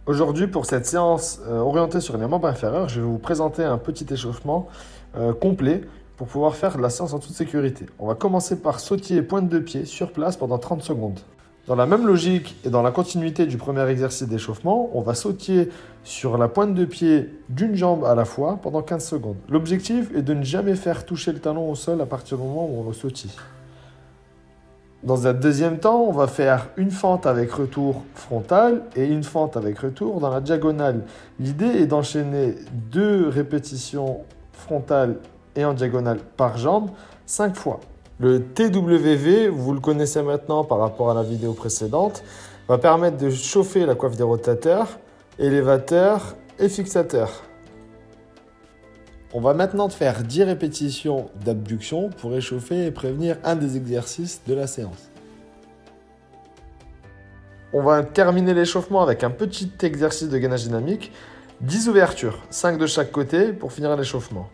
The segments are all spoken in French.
Aujourd'hui, pour cette séance orientée sur les membres inférieurs, je vais vous présenter un petit échauffement complet pour pouvoir faire la séance en toute sécurité. On va commencer par sautiller pointe de pied sur place pendant 30 secondes. Dans la même logique et dans la continuité du premier exercice d'échauffement, on va sautiller sur la pointe de pied d'une jambe à la fois pendant 15 secondes. L'objectif est de ne jamais faire toucher le talon au sol à partir du moment où on le sautille. Dans un deuxième temps, on va faire une fente avec retour frontal et une fente avec retour dans la diagonale. L'idée est d'enchaîner 2 répétitions frontales et en diagonale par jambe 5 fois. Le TWV, vous le connaissez maintenant par rapport à la vidéo précédente, va permettre de chauffer la coiffe des rotateurs, élévateurs et fixateurs. On va maintenant faire 10 répétitions d'abduction pour réchauffer et prévenir un des exercices de la séance. On va terminer l'échauffement avec un petit exercice de gainage dynamique, 10 ouvertures, 5 de chaque côté pour finir l'échauffement.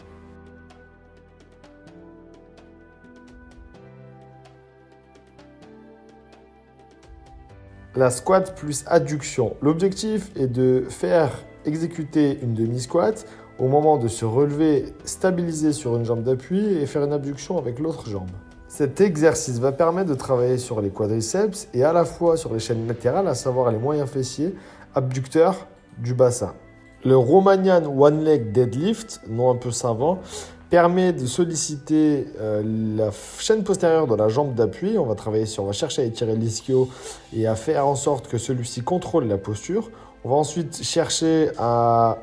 La squat plus adduction. L'objectif est de faire exécuter une demi-squat au moment de se relever, stabiliser sur une jambe d'appui et faire une abduction avec l'autre jambe. Cet exercice va permettre de travailler sur les quadriceps et à la fois sur les chaînes latérales, à savoir les moyens fessiers, abducteurs du bassin. Le Romanian One Leg Deadlift, nom un peu savant, permet de solliciter la chaîne postérieure de la jambe d'appui. On va chercher à étirer l'ischio et à faire en sorte que celui-ci contrôle la posture. On va ensuite chercher à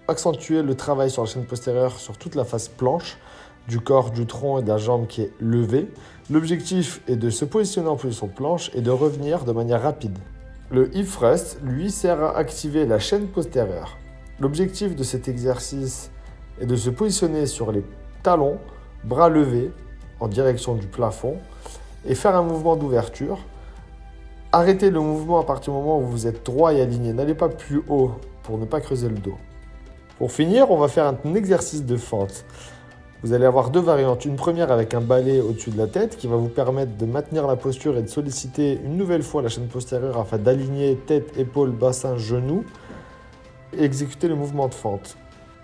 accentuer le travail sur la chaîne postérieure sur toute la face planche du corps, du tronc et de la jambe qui est levée. L'objectif est de se positionner en position planche et de revenir de manière rapide. Le hip thrust, lui, sert à activer la chaîne postérieure. L'objectif de cet exercice est de se positionner sur les talons, bras levés en direction du plafond et faire un mouvement d'ouverture. Arrêtez le mouvement à partir du moment où vous êtes droit et aligné. N'allez pas plus haut pour ne pas creuser le dos. Pour finir, on va faire un exercice de fente. Vous allez avoir 2 variantes. Une première avec un balai au-dessus de la tête qui va vous permettre de maintenir la posture et de solliciter une nouvelle fois la chaîne postérieure afin d'aligner tête, épaules, bassin, genoux et exécuter le mouvement de fente.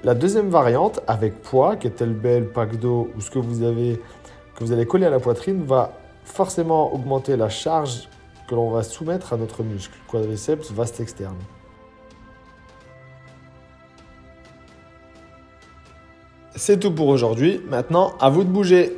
La deuxième variante avec poids, kettlebell, pack dos ou ce que vous allez coller à la poitrine va forcément augmenter la charge que l'on va soumettre à notre muscle, quadriceps vaste externe. C'est tout pour aujourd'hui. Maintenant, à vous de bouger.